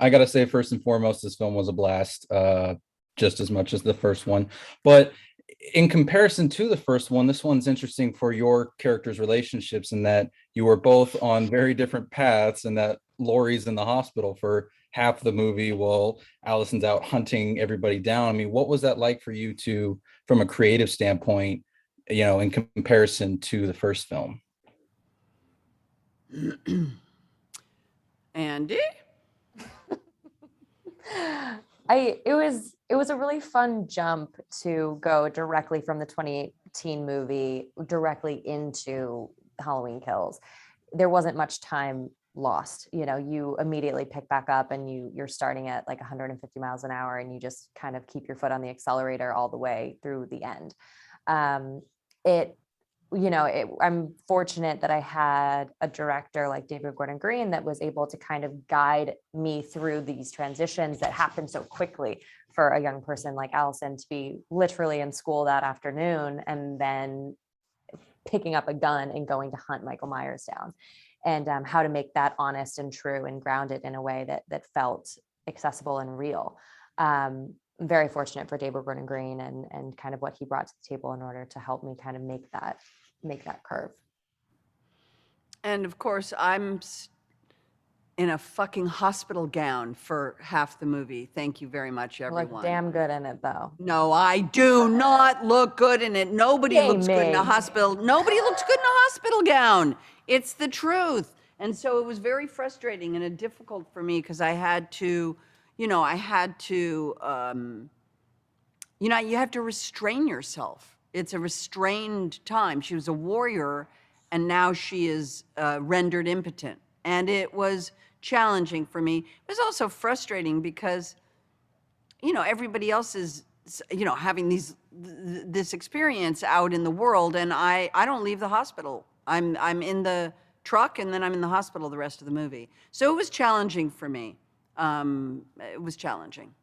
I gotta say, first and foremost, this film was a blast, just as much as the first one. But in comparison to the first one, this one's interesting for your characters' relationships in that you were both on very different paths, and that Laurie's in the hospital for half the movie while Allison's out hunting everybody down. I mean, what was that like for you two, from a creative standpoint, in comparison to the first film? Andy? It was a really fun jump to go directly from the 2018 movie directly into Halloween Kills. There wasn't much time lost. You immediately pick back up and you're starting at like 150 miles an hour, and you just kind of keep your foot on the accelerator all the way through the end. It I'm fortunate that I had a director like David Gordon Green that was able to kind of guide me through these transitions that happen so quickly for a young person like Allison to be literally in school that afternoon and then picking up a gun and going to hunt Michael Myers down, and how to make that honest and true and grounded in a way that felt accessible and real. Very fortunate for David Gordon Green and kind of what he brought to the table in order to help me kind of make that curve. And of course, I'm in a fucking hospital gown for half the movie. Thank you very much, everyone. Look damn good in it, though. No, I do not look good in it. Nobody Yay, looks good in a Meg. hospital. Nobody looks good in a hospital gown. It's the truth. And so it was very frustrating and difficult for me because I had to, you have to restrain yourself. It's a restrained time. She was a warrior, and now she is rendered impotent. And it was challenging for me. It was also frustrating because, everybody else is, having this experience out in the world, and I don't leave the hospital. I'm in the truck, and then I'm in the hospital the rest of the movie. So it was challenging for me. It was challenging.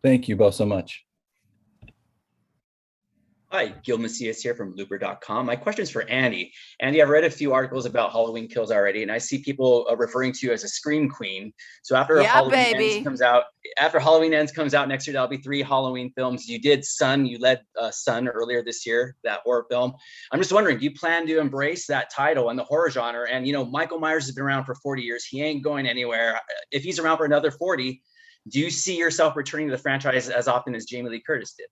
Thank you both so much. Hi, Gil Macias here from Looper.com. My question is for Andy. Andy, I've read a few articles about Halloween Kills already, and I see people referring to you as a scream queen. So after Halloween Ends comes out next year, that'll be 3 Halloween films. You did Sun, you led Sun earlier this year, that horror film. I'm just wondering, do you plan to embrace that title and the horror genre? And Michael Myers has been around for 40 years. He ain't going anywhere. If he's around for another 40, do you see yourself returning to the franchise as often as Jamie Lee Curtis did?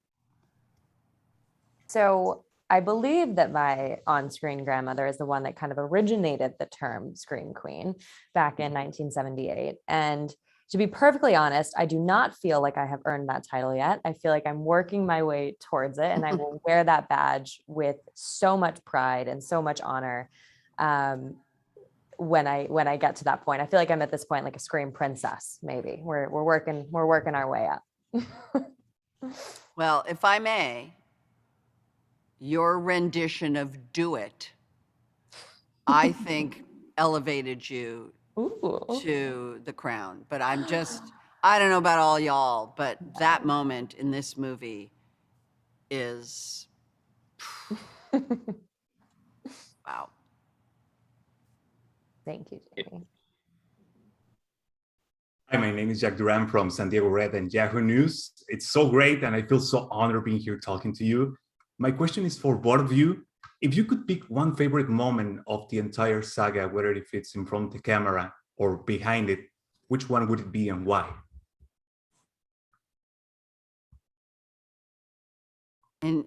So I believe that my on-screen grandmother is the one that kind of originated the term Scream Queen back in 1978. And to be perfectly honest, I do not feel like I have earned that title yet. I feel like I'm working my way towards it, and I will wear that badge with so much pride and so much honor when I get to that point. I feel like I'm at this point like a Scream princess, maybe. We're working our way up. Well, if I may, your rendition of Do It, I think, elevated you to the crown. But I don't know about all y'all, but that moment in this movie is, wow. Thank you, Jamie. Hi, my name is Jack Duran from San Diego Red and Yahoo News. It's so great, and I feel so honored being here talking to you. My question is for both of you. If you could pick one favorite moment of the entire saga, whether if it's in front of the camera or behind it, which one would it be and why? In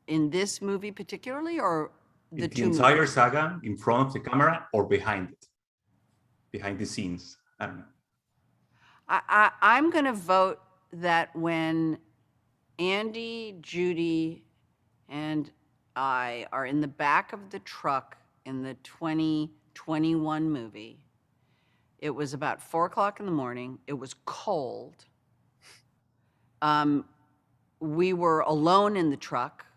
this movie particularly, or the two entire movies? saga, in front of the camera or behind it, behind the scenes? I don't know. I'm going to vote that when Andy, Judy, and I are in the back of the truck in the 2021 movie, it was about 4:00 in the morning. It was cold. We were alone in the truck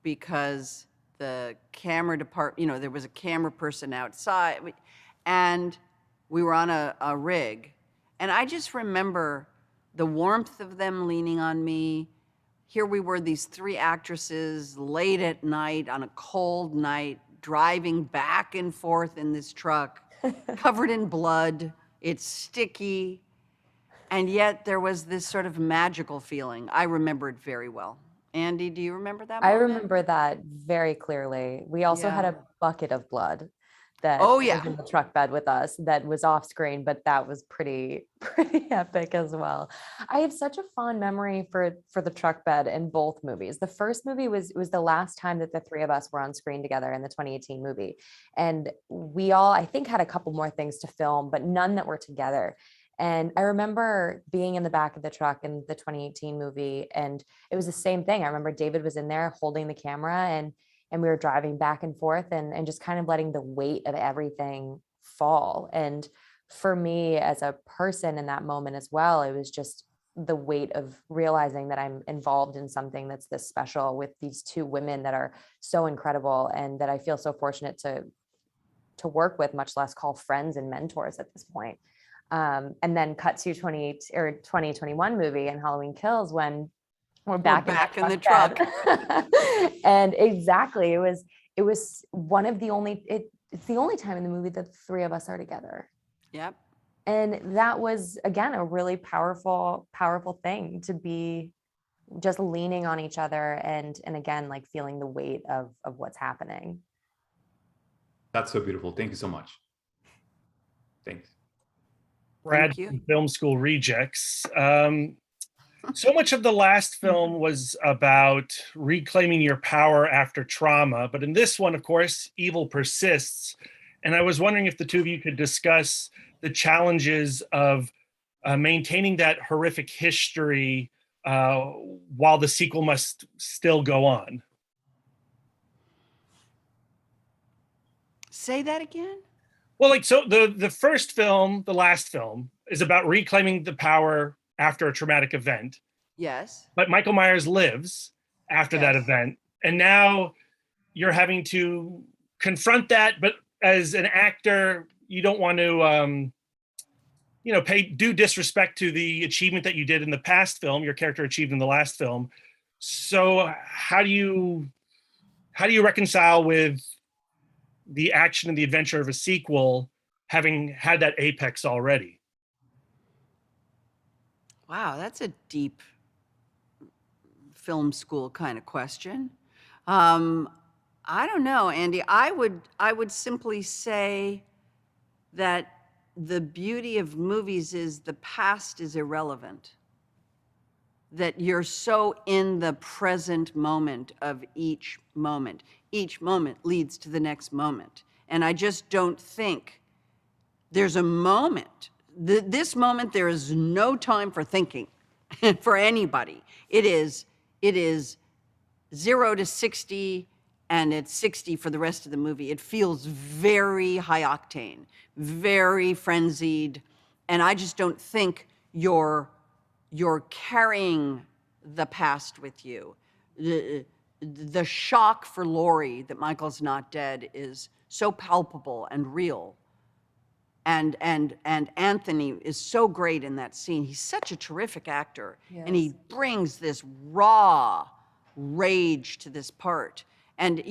because the camera department, there was a camera person outside, and we were on a rig. And I just remember the warmth of them leaning on me. Here we were, these 3 actresses, late at night on a cold night, driving back and forth in this truck. covered in blood. It's sticky. And yet there was this sort of magical feeling. I remember it very well. Andy, do you remember that I moment? remember that very clearly. We also had Yeah. a bucket of blood that Oh, was yeah. in the truck bed with us that was off screen, but that was pretty epic as well. I have such a fond memory for the truck bed in both movies. The first movie was the last time that the three of us were on screen together in the 2018 movie. And we all, I think, had a couple more things to film, but none that were together. And I remember being in the back of the truck in the 2018 movie, and it was the same thing. I remember David was in there holding the camera, and we were driving back and forth and just kind of letting the weight of everything fall. And for me as a person in that moment as well, it was just the weight of realizing that I'm involved in something that's this special with these two women that are so incredible and that I feel so fortunate to work with, much less call friends and mentors at this point. And then cut to 2021 movie and Halloween Kills when we're back in the truck. And exactly, it was one of the only, it's the only time in the movie that the three of us are together. Yep. And that was, again, a really powerful thing to be just leaning on each other and again, like feeling the weight of what's happening. That's so beautiful. Thank you so much. Thanks. Brad from Film School Rejects. So much of the last film was about reclaiming your power after trauma, but in this one, of course, evil persists. And I was wondering if the two of you could discuss the challenges of maintaining that horrific history while the sequel must still go on. Say that again? Well, like, so the first film, the last film, is about reclaiming the power after a traumatic event. Yes. But Michael Myers lives after that event. And now you're having to confront that. But as an actor, you don't want to, pay due disrespect to the achievement that you did in the past film, your character achieved in the last film. So how do you reconcile with the action and the adventure of a sequel, having had that apex already? Wow, that's a deep film school kind of question. I don't know, Andy. I would simply say that the beauty of movies is the past is irrelevant. That you're so in the present moment of each moment. Each moment leads to the next moment. And I just don't think there's a moment. This moment, there is no time for thinking for anybody. It is 0 to 60, and it's 60 for the rest of the movie. It feels very high octane, very frenzied, and I just don't think you're carrying the past with you. The shock for Laurie that Michael's not dead is so palpable and real. And Anthony is so great in that scene. He's such a terrific actor. Yes. And he brings this raw rage to this part. And,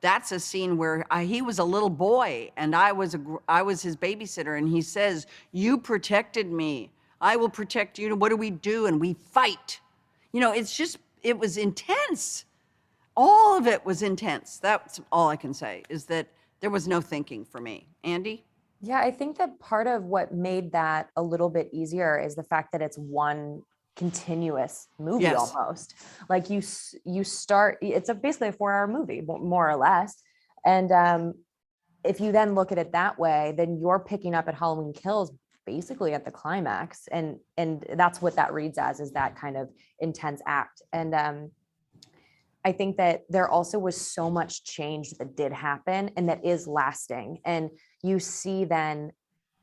that's a scene where he was a little boy and I was his babysitter, and he says, "You protected me. I will protect you. What do we do?" And we fight. It was intense. All of it was intense. That's all I can say, is that there was no thinking for me. Andy? Yeah, I think that part of what made that a little bit easier is the fact that it's one continuous movie. Yes. Almost. Like you start, it's basically a 4-hour movie, more or less. And if you then look at it that way, then you're picking up at Halloween Kills basically at the climax. And that's what that reads as, is that kind of intense act. And I think that there also was so much change that did happen and that is lasting. And you see then,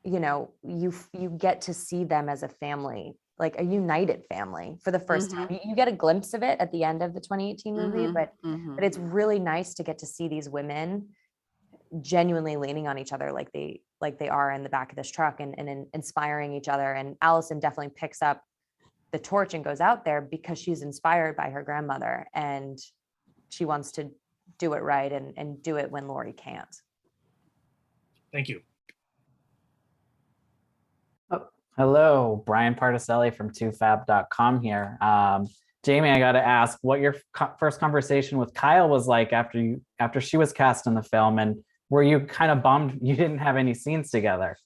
you get to see them as a family, like a united family for the first time. You get a glimpse of it at the end of the 2018 movie, but it's really nice to get to see these women genuinely leaning on each other like they are in the back of this truck and inspiring each other. And Allison definitely picks up the torch and goes out there because she's inspired by her grandmother and she wants to do it right and do it when Laurie can't. Thank you. Hello, Brian Particelli from 2fab.com here. Jamie, I got to ask what your first conversation with Kyle was like after she was cast in the film, and were you kind of bummed you didn't have any scenes together?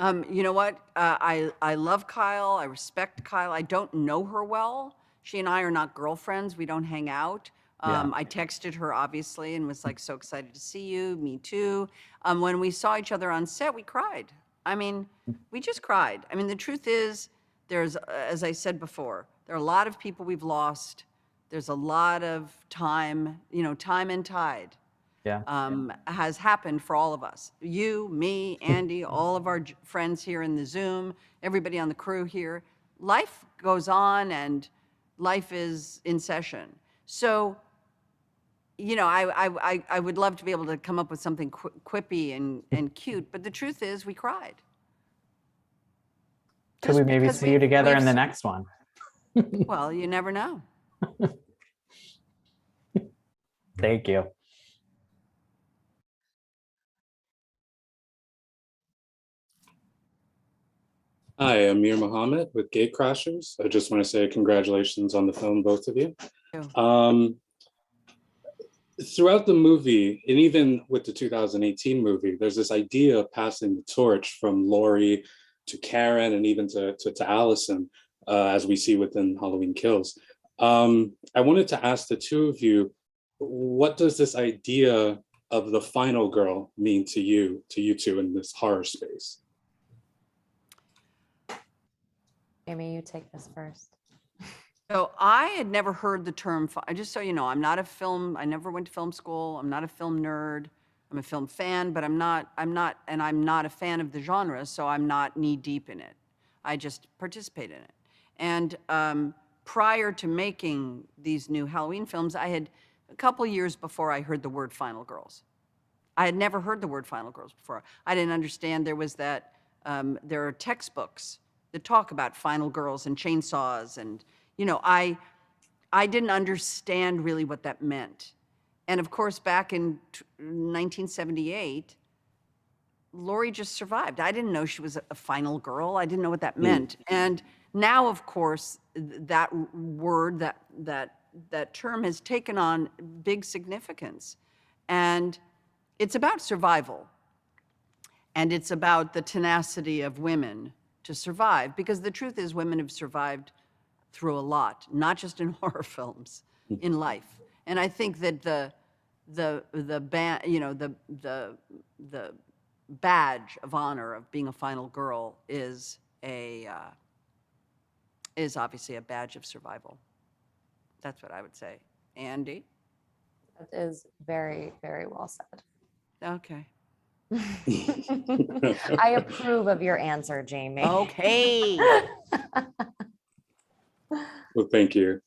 You know what? I love Kyle. I respect Kyle. I don't know her well. She and I are not girlfriends. We don't hang out. I texted her obviously and was like, so excited to see you. Me too. When we saw each other on set, we cried. I mean, we just cried. I mean, the truth is, there's, as I said before, there are a lot of people we've lost. There's a lot of time, time and tide. Has happened for all of us. You, me, Andy, all of our friends here in the Zoom, everybody on the crew here. Life goes on and life is in session. So, I would love to be able to come up with something quippy and cute, but the truth is we cried. Could we maybe see you together in the next one? Well, you never know. Thank you. Hi, I'm Amir Mohammed with Gatecrashers. I just want to say congratulations on the film, both of you. Throughout the movie, and even with the 2018 movie, there's this idea of passing the torch from Laurie to Karen and even to Allison, as we see within Halloween Kills. I wanted to ask the two of you, what does this idea of the final girl mean to you two in this horror space? Amy, you take this first. So I had never heard the term, just so you know, I never went to film school. I'm not a film nerd. I'm a film fan, but I'm not a fan of the genre, so I'm not knee deep in it. I just participate in it. And prior to making these new Halloween films, I had, a couple years before I heard the word Final Girls. I had never heard the word Final Girls before. I didn't understand there was that, there are textbooks that talk about final girls and chainsaws, and I didn't understand really what that meant. And of course, back in 1978, Laurie just survived. I didn't know she was a final girl. I didn't know what that meant. And now, of course, that word, that term has taken on big significance. And it's about survival. And it's about the tenacity of women to survive, because the truth is women have survived through a lot, not just in horror films, in life. And I think that the badge of honor of being a final girl is obviously a badge of survival. That's what I would say. Andy? That is very, very well said. Okay. I approve of your answer, Jamie. Okay. Well, thank you.